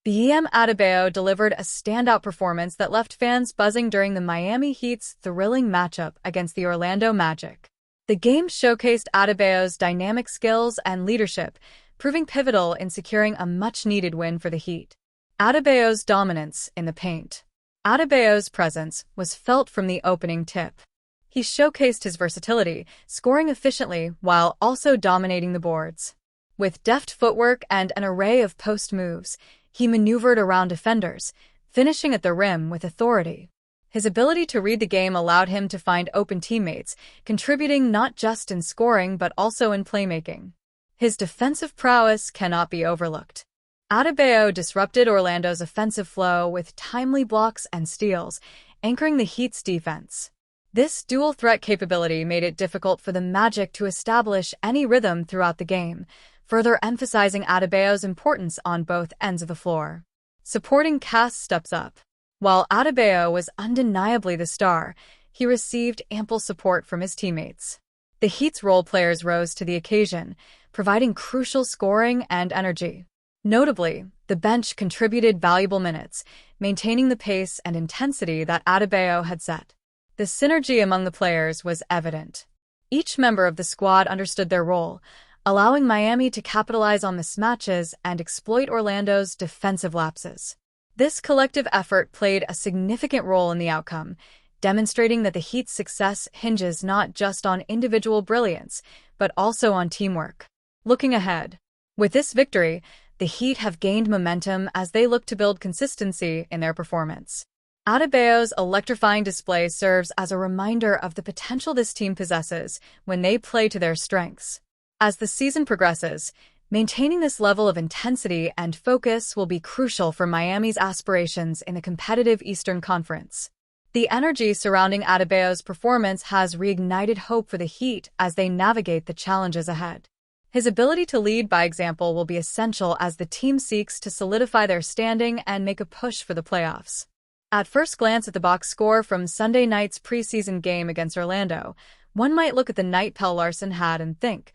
Bam Adebayo delivered a standout performance that left fans buzzing during the Miami Heat's thrilling matchup against the Orlando Magic. The game showcased Adebayo's dynamic skills and leadership, proving pivotal in securing a much-needed win for the Heat. Adebayo's dominance in the paint. Adebayo's presence was felt from the opening tip. He showcased his versatility, scoring efficiently while also dominating the boards. With deft footwork and an array of post moves, he maneuvered around defenders, finishing at the rim with authority. His ability to read the game allowed him to find open teammates, contributing not just in scoring but also in playmaking. His defensive prowess cannot be overlooked. Adebayo disrupted Orlando's offensive flow with timely blocks and steals, anchoring the Heat's defense. This dual-threat capability made it difficult for the Magic to establish any rhythm throughout the game, further emphasizing Adebayo's importance on both ends of the floor. Supporting cast steps up. While Adebayo was undeniably the star, he received ample support from his teammates. The Heat's role players rose to the occasion, providing crucial scoring and energy. Notably, the bench contributed valuable minutes, maintaining the pace and intensity that Adebayo had set. The synergy among the players was evident. Each member of the squad understood their role, allowing Miami to capitalize on mismatches and exploit Orlando's defensive lapses. This collective effort played a significant role in the outcome, demonstrating that the Heat's success hinges not just on individual brilliance, but also on teamwork. Looking ahead, with this victory, the Heat have gained momentum as they look to build consistency in their performance. Adebayo's electrifying display serves as a reminder of the potential this team possesses when they play to their strengths. As the season progresses, maintaining this level of intensity and focus will be crucial for Miami's aspirations in the competitive Eastern Conference. The energy surrounding Adebayo's performance has reignited hope for the Heat as they navigate the challenges ahead. His ability to lead by example will be essential as the team seeks to solidify their standing and make a push for the playoffs. At first glance at the box score from Sunday night's preseason game against Orlando, one might look at the night Pelle Larsson had and think,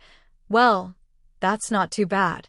well, that's not too bad.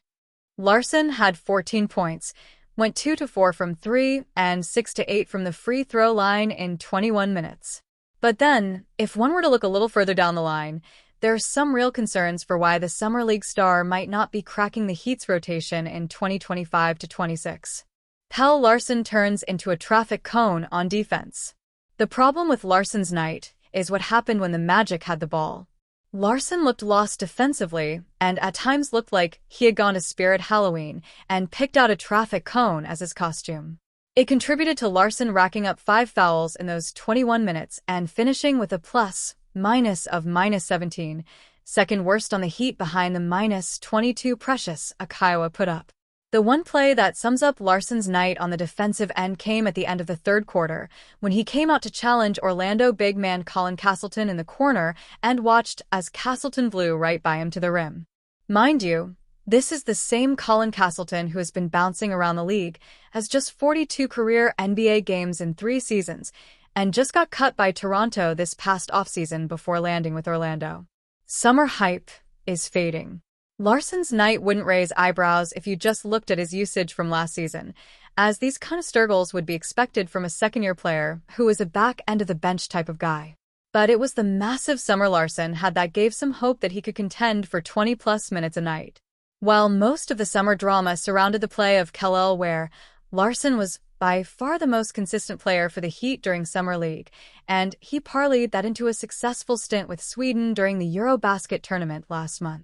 Larsson had 14 points, went 2-4 from 3 and 6-8 from the free throw line in 21 minutes. But then, if one were to look a little further down the line, there are some real concerns for why the Summer League star might not be cracking the Heat's rotation in 2025-26. Pelle Larsson turns into a traffic cone on defense. The problem with Larsson's night is what happened when the Magic had the ball. Larsson looked lost defensively and at times looked like he had gone to Spirit Halloween and picked out a traffic cone as his costume. It contributed to Larsson racking up 5 fouls in those 21 minutes and finishing with a plus-minus of -17, second worst on the Heat behind the -22 Precious Achiuwa put up. The one play that sums up Larsson's night on the defensive end came at the end of the third quarter, when he came out to challenge Orlando big man Colin Castleton in the corner and watched as Castleton blew right by him to the rim. Mind you, this is the same Colin Castleton who has been bouncing around the league, has just 42 career NBA games in 3 seasons, and just got cut by Toronto this past offseason before landing with Orlando. Summer hype is fading. Larsson's night wouldn't raise eyebrows if you just looked at his usage from last season, as these kind of struggles would be expected from a second-year player who is a back-end-of-the-bench type of guy. But it was the massive summer Larsson had that gave some hope that he could contend for 20-plus minutes a night. While most of the summer drama surrounded the play of Kel'el Ware, Larsson was by far the most consistent player for the Heat during Summer League, and he parlayed that into a successful stint with Sweden during the Eurobasket tournament last month.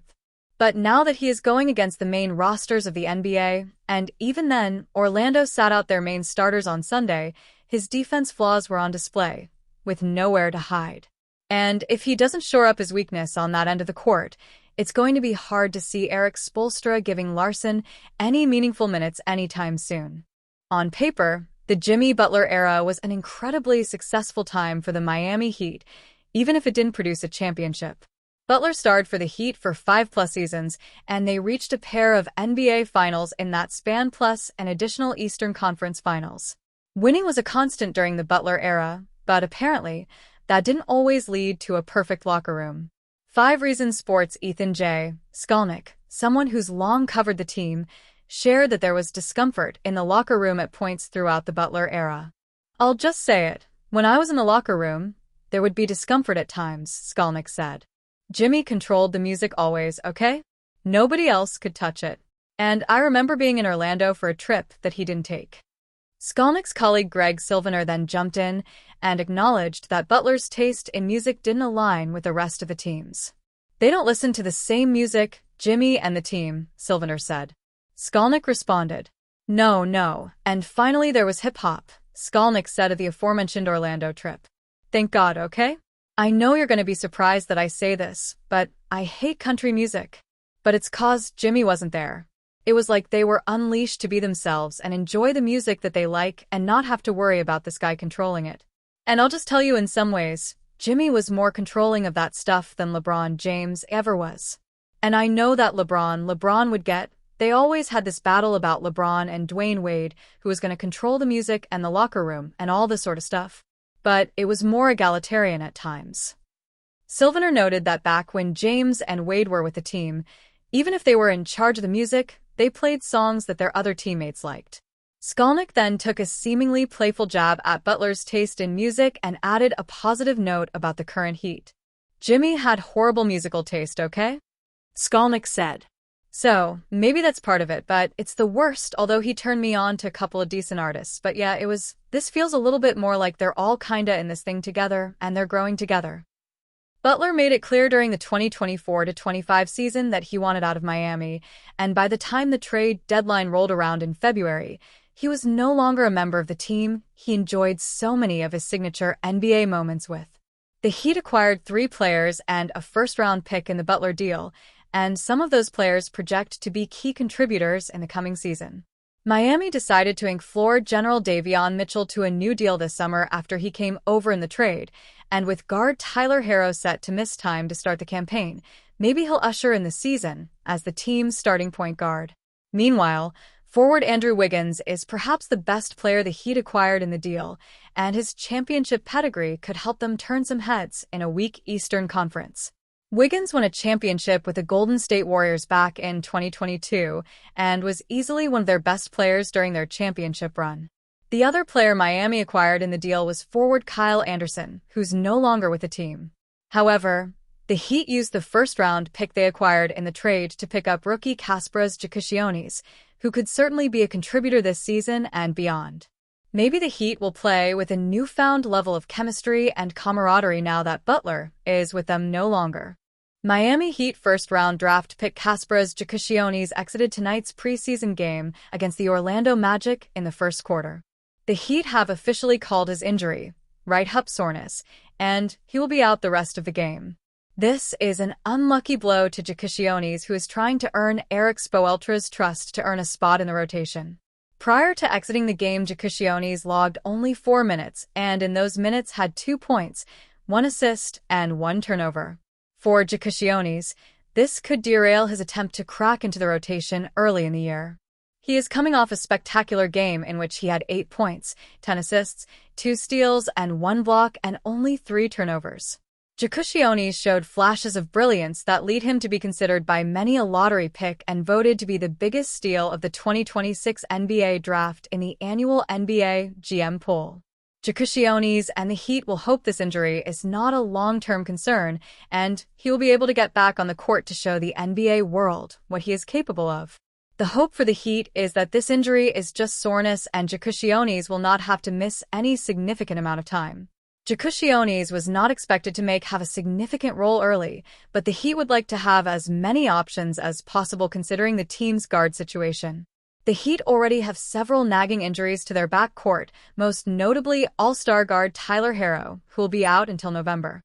But now that he is going against the main rosters of the NBA, and even then, Orlando sat out their main starters on Sunday, his defense flaws were on display, with nowhere to hide. And if he doesn't shore up his weakness on that end of the court, it's going to be hard to see Erik Spoelstra giving Larsson any meaningful minutes anytime soon. On paper, the Jimmy Butler era was an incredibly successful time for the Miami Heat, even if it didn't produce a championship. Butler starred for the Heat for 5+ seasons, and they reached a pair of NBA Finals in that span plus an additional Eastern Conference Finals. Winning was a constant during the Butler era, but apparently, that didn't always lead to a perfect locker room. 5 Reasons Sports' Ethan J. Skolnick, someone who's long covered the team, shared that there was discomfort in the locker room at points throughout the Butler era. "I'll just say it. When I was in the locker room, there would be discomfort at times," Skolnick said. "Jimmy controlled the music always, okay? Nobody else could touch it. And I remember being in Orlando for a trip that he didn't take." Skolnick's colleague Greg Sylvaner then jumped in and acknowledged that Butler's taste in music didn't align with the rest of the team's. "They don't listen to the same music, Jimmy and the team," Sylvaner said. Skolnick responded, No. And finally there was hip-hop," Skolnick said of the aforementioned Orlando trip. "Thank God, okay? I know you're going to be surprised that I say this, but I hate country music. But it's 'cause Jimmy wasn't there. It was like they were unleashed to be themselves and enjoy the music that they like and not have to worry about this guy controlling it. And I'll just tell you, in some ways, Jimmy was more controlling of that stuff than LeBron James ever was. And I know that LeBron would get. They always had this battle about LeBron and Dwayne Wade, who was going to control the music and the locker room and all this sort of stuff. But it was more egalitarian at times." Sylvaner noted that back when James and Wade were with the team, even if they were in charge of the music, they played songs that their other teammates liked. Skolnick then took a seemingly playful jab at Butler's taste in music and added a positive note about the current Heat. "Jimmy had horrible musical taste, okay?" Skolnick said. "So, maybe that's part of it, but it's the worst, although he turned me on to a couple of decent artists. But yeah, this feels a little bit more like they're all kinda in this thing together, and they're growing together." Butler made it clear during the 2024-25 season that he wanted out of Miami, and by the time the trade deadline rolled around in February, he was no longer a member of the team he enjoyed so many of his signature NBA moments with. The Heat acquired 3 players and a first-round pick in the Butler deal, and some of those players project to be key contributors in the coming season. Miami decided to ink floor general Davion Mitchell to a new deal this summer after he came over in the trade, and with guard Tyler Herro set to miss time to start the campaign, maybe he'll usher in the season as the team's starting point guard. Meanwhile, forward Andrew Wiggins is perhaps the best player the Heat acquired in the deal, and his championship pedigree could help them turn some heads in a weak Eastern Conference. Wiggins won a championship with the Golden State Warriors back in 2022 and was easily one of their best players during their championship run. The other player Miami acquired in the deal was forward Kyle Anderson, who's no longer with the team. However, the Heat used the first-round pick they acquired in the trade to pick up rookie Kasparas Giannis, who could certainly be a contributor this season and beyond. Maybe the Heat will play with a newfound level of chemistry and camaraderie now that Butler is with them no longer. Miami Heat first-round draft pick Kasparas Giannis exited tonight's preseason game against the Orlando Magic in the first quarter. The Heat have officially called his injury right hip soreness, and he will be out the rest of the game. This is an unlucky blow to Giannis, who is trying to earn Eric Spoelstra's trust to earn a spot in the rotation. Prior to exiting the game, Giannis logged only 4 minutes, and in those minutes had 2 points, 1 assist, and 1 turnover. For Giannis, this could derail his attempt to crack into the rotation early in the year. He is coming off a spectacular game in which he had 8 points, 10 assists, 2 steals, and 1 block, and only 3 turnovers. Giannis showed flashes of brilliance that lead him to be considered by many a lottery pick and voted to be the biggest steal of the 2026 NBA draft in the annual NBA GM poll. Giannis and the Heat will hope this injury is not a long-term concern, and he will be able to get back on the court to show the NBA world what he is capable of. The hope for the Heat is that this injury is just soreness and Giannis will not have to miss any significant amount of time. Giannis was not expected to have a significant role early, but the Heat would like to have as many options as possible considering the team's guard situation. The Heat already have several nagging injuries to their backcourt, most notably All-Star guard Tyler Herro, who will be out until November.